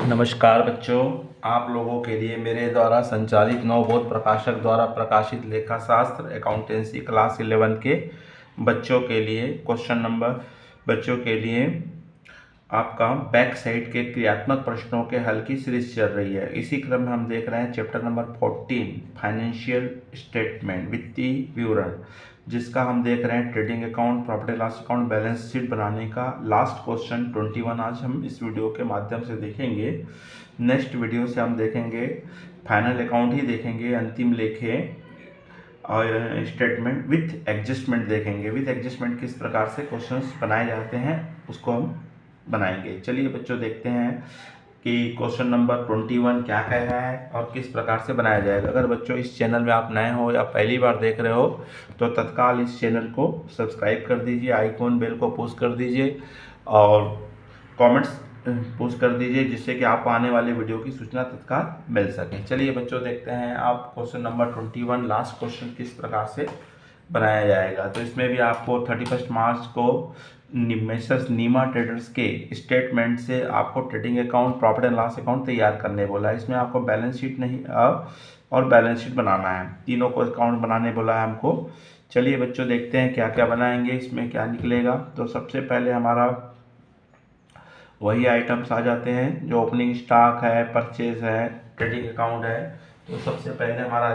नमस्कार बच्चों, आप लोगों के लिए मेरे द्वारा संचालित नवबोध प्रकाशक द्वारा प्रकाशित लेखाशास्त्र अकाउंटेंसी क्लास 11 के बच्चों के लिए क्वेश्चन नंबर बच्चों के लिए आपका बैक साइड के क्रियात्मक प्रश्नों के हल की सीरीज चल रही है। इसी क्रम में हम देख रहे हैं चैप्टर नंबर 14 फाइनेंशियल स्टेटमेंट, वित्तीय विवरण, जिसका हम देख रहे हैं trading account, profit and loss account, balance sheet बनाने का लास्ट क्वेश्चन 21 आज हम इस वीडियो के माध्यम से देखेंगे। नेक्स्ट वीडियो से हम देखेंगे फाइनल अकाउंट ही देखेंगे, अंतिम लेखे और स्टेटमेंट विथ एडजस्टमेंट देखेंगे। विथ एडजस्टमेंट किस प्रकार से क्वेश्चंस बनाए जाते हैं उसको हम बनाएंगे। चलिए बच्चों देखते हैं कि क्वेश्चन नंबर 21 क्या कह रहा है और किस प्रकार से बनाया जाएगा। अगर बच्चों इस चैनल में आप नए हो या पहली बार देख रहे हो तो तत्काल इस चैनल को सब्सक्राइब कर दीजिए, आइकॉन बेल को पुश कर दीजिए और कमेंट्स पुश कर दीजिए, जिससे कि आपको आने वाले वीडियो की सूचना तत्काल मिल सके। चलिए बच्चों देखते हैं आप क्वेश्चन नंबर 21 लास्ट क्वेश्चन किस प्रकार से बनाया जाएगा। तो इसमें भी आपको 31 मार्च को मेसर्स नीमा ट्रेडर्स के स्टेटमेंट से आपको trading account, profit and loss account तैयार करने बोला है। इसमें आपको बैलेंस शीट नहीं और बैलेंस शीट बनाना है, तीनों को अकाउंट बनाने बोला है हमको। चलिए बच्चों देखते हैं क्या क्या बनाएंगे, इसमें क्या निकलेगा। तो सबसे पहले हमारा वही आइटम्स आ जाते हैं जो ओपनिंग स्टॉक है, परचेज है, ट्रेडिंग अकाउंट है। तो सबसे पहले हमारा आ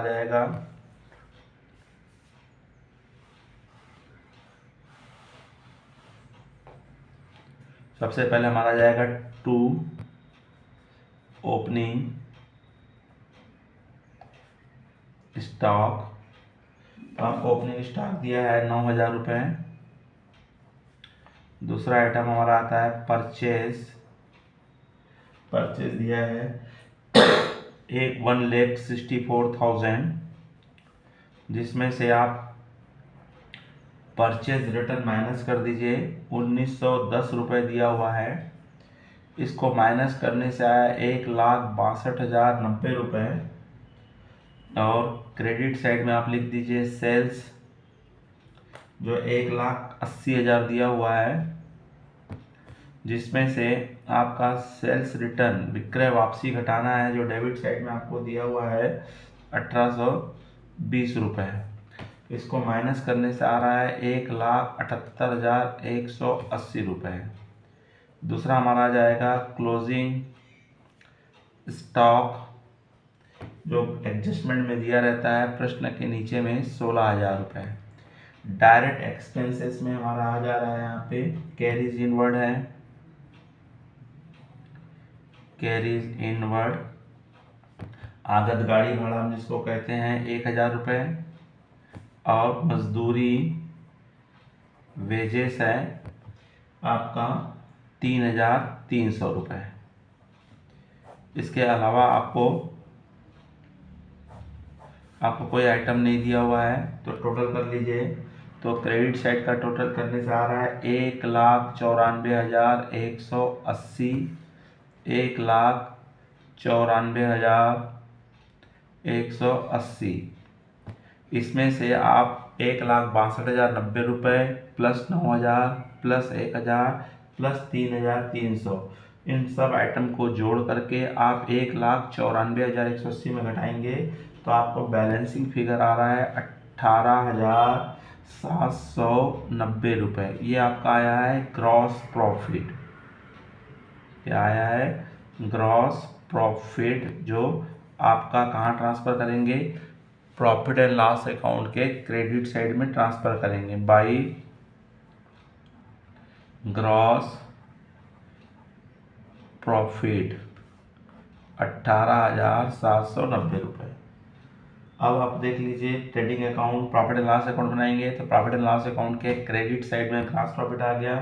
जाएगा टू ओपनिंग स्टॉक। तो आपको ओपनिंग स्टॉक दिया है 9,000 रुपये। दूसरा आइटम हमारा आता है परचेज दिया है 1,64,000, जिसमें से आप परचेज रिटर्न माइनस कर दीजिए। 1,910 रुपये दिया हुआ है, इसको माइनस करने से आया 1,62,090 रुपये। और क्रेडिट साइड में आप लिख दीजिए सेल्स, जो 1,80,000 दिया हुआ है, जिसमें से आपका सेल्स रिटर्न विक्रय वापसी घटाना है, जो डेबिट साइड में आपको दिया हुआ है 1,820 रुपये। इसको माइनस करने से आ रहा है 1,78,180 रुपये। दूसरा हमारा आ जाएगा क्लोजिंग स्टॉक, जो एडजस्टमेंट में दिया रहता है प्रश्न के नीचे में 16,000 रुपये। डायरेक्ट एक्सपेंसेस में हमारा आ जा रहा है यहाँ पे कैरीज इनवर्ड है, कैरीज इनवर्ड आगत गाड़ी भाड़ा हम जिसको कहते हैं 1,000 रुपये। और मजदूरी वेजेस है आपका 3,300 रुपये। इसके अलावा आपको कोई आइटम नहीं दिया हुआ है, तो टोटल कर लीजिए। तो क्रेडिट साइड का टोटल करने से आ रहा है 1,94,180, 1,94,180। इसमें से आप 1,62,090 रुपये प्लस 9,000 प्लस 1,000 प्लस 3,300, इन सब आइटम को जोड़ करके आप 1,94,180 में घटाएंगे तो आपको बैलेंसिंग फिगर आ रहा है 18,790 रुपये। ये आपका आया है ग्रॉस प्रॉफिट। क्या आया है? ग्रॉस प्रॉफिट, जो आपका कहाँ ट्रांसफ़र करेंगे? प्रॉफिट एंड लॉस अकाउंट के क्रेडिट साइड में ट्रांसफ़र करेंगे बाई ग्रॉस प्रॉफिट 18,790 रुपये। अब आप देख लीजिए trading account, profit and loss account बनाएंगे तो प्रॉफिट एंड लॉस अकाउंट के क्रेडिट साइड में ग्रॉस प्रॉफिट आ गया।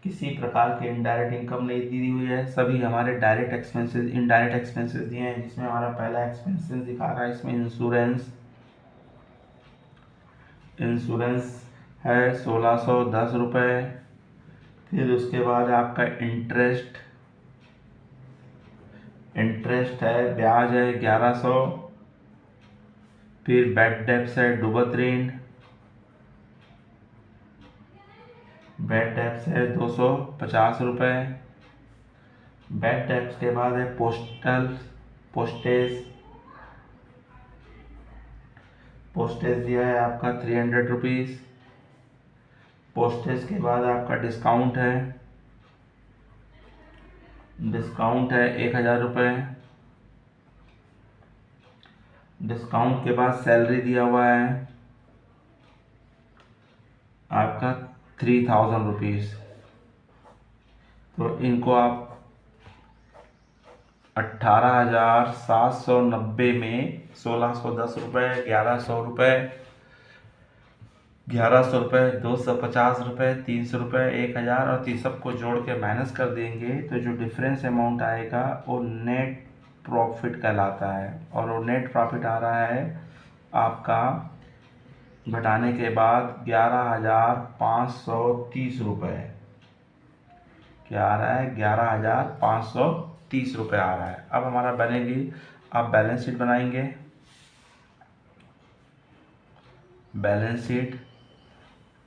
किसी प्रकार की इनडायरेक्ट इनकम नहीं दी हुई है, सभी हमारे डायरेक्ट एक्सपेंसेस, इनडायरेक्ट एक्सपेंसेस दिए हैं, जिसमें हमारा पहला एक्सपेंसेस दिखा रहा है इसमें इंश्योरेंस है 1,610 रुपये। फिर उसके बाद आपका इंटरेस्ट है, ब्याज है 1,100। फिर बैड डेप्स है डूबत ऋण, बैड डेप्स है 250 रुपये। बैंक टैक्स के बाद है पोस्टेज पोस्टेज दिया है आपका 300 रुपीज़। पोस्टेज के बाद आपका डिस्काउंट है 1000 रुपये। डिस्काउंट के बाद सैलरी दिया हुआ है आपका 3000 रुपीज़। तो इनको आप 18,790 में 1610 रुपये, 1100 रुपये, 250 रुपये, 300 रुपये, 1000 और 30 सबको जोड़ के माइनस कर देंगे तो जो डिफरेंस अमाउंट आएगा वो नेट प्रॉफिट कहलाता है। और वो नेट प्रॉफिट आ रहा है आपका घटाने के बाद 11,530 रुपये। क्या आ रहा है? 11,530 रुपये आ रहा है। अब हमारा बनेगी, आप बैलेंस शीट बनाएंगे। बैलेंस शीट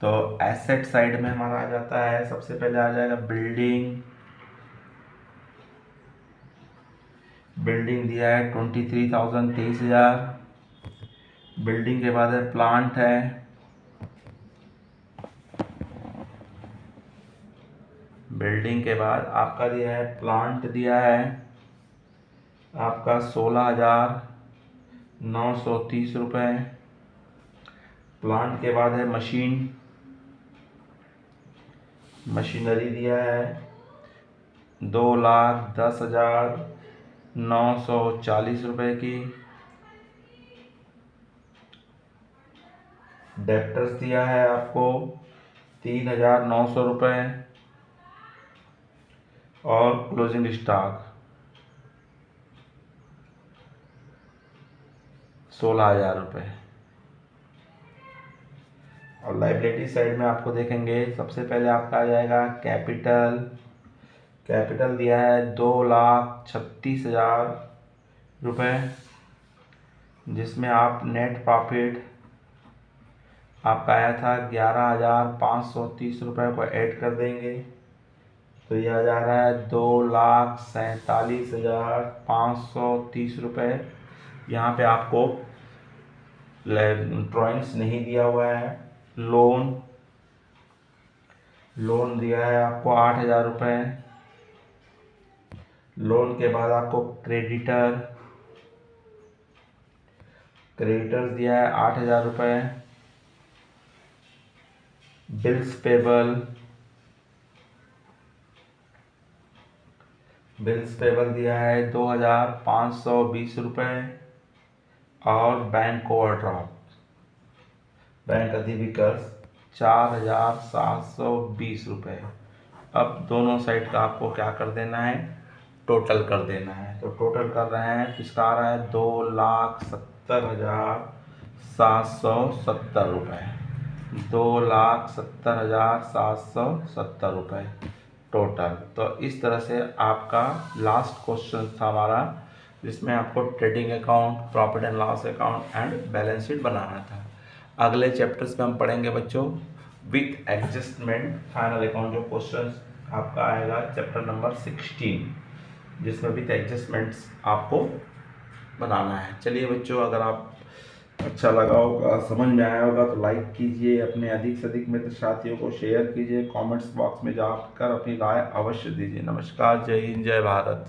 तो एसेट साइड में हमारा आ जाता है, सबसे पहले आ जाएगा बिल्डिंग दिया है 23,000 23,000। बिल्डिंग के बाद है प्लांट है, बिल्डिंग के बाद आपका दिया है प्लांट दिया है आपका 16,930 रुपये। प्लांट के बाद है मशीनरी दिया है 2,10,940 रुपये की। डेप्टर्स दिया है आपको 3,900 रुपये और क्लोजिंग स्टॉक 16,000 रुपये। और लाइबिलिटी साइड में आपको देखेंगे, सबसे पहले आपका आ जाएगा कैपिटल दिया है 2,36,000 रुपये, जिसमें आप नेट प्रॉफिट आपका आया था 11,530 रुपये को ऐड कर देंगे तो यह आ जा रहा है 2,47,530 रुपये। यहाँ पे आपको ड्राइंग्स नहीं दिया हुआ है। लोन दिया है आपको 8,000 रुपये। लोन के बाद आपको क्रेडिटर्स दिया है 8,000 रुपये। बिल्स पेबल दिया है 2,520 रुपये। और बैंक ओवरड्राफ्ट, बैंक अधिविकर्स 4,720 रुपये। अब दोनों साइड का आपको क्या कर देना है? टोटल कर देना है। तो टोटल कर रहे हैं, किसका आ रहा है? 2,70,770 रुपये। 2,70,770 रुपये टोटल। तो इस तरह से आपका लास्ट क्वेश्चन था हमारा, जिसमें आपको trading account, profit and loss account and balance sheet बनाना था। अगले चैप्टर्स में हम पढ़ेंगे बच्चों विथ एडजस्टमेंट फाइनल अकाउंट, जो क्वेश्चन आपका आएगा चैप्टर नंबर 16, जिसमें विथ एडजस्टमेंट्स आपको बनाना है। चलिए बच्चों, अगर आप अच्छा लगा होगा, समझ में आया होगा तो लाइक कीजिए, अपने अधिक से अधिक मित्र साथियों को शेयर कीजिए, कमेंट्स बॉक्स में जाकर अपनी राय अवश्य दीजिए। नमस्कार, जय हिंद, जय भारत।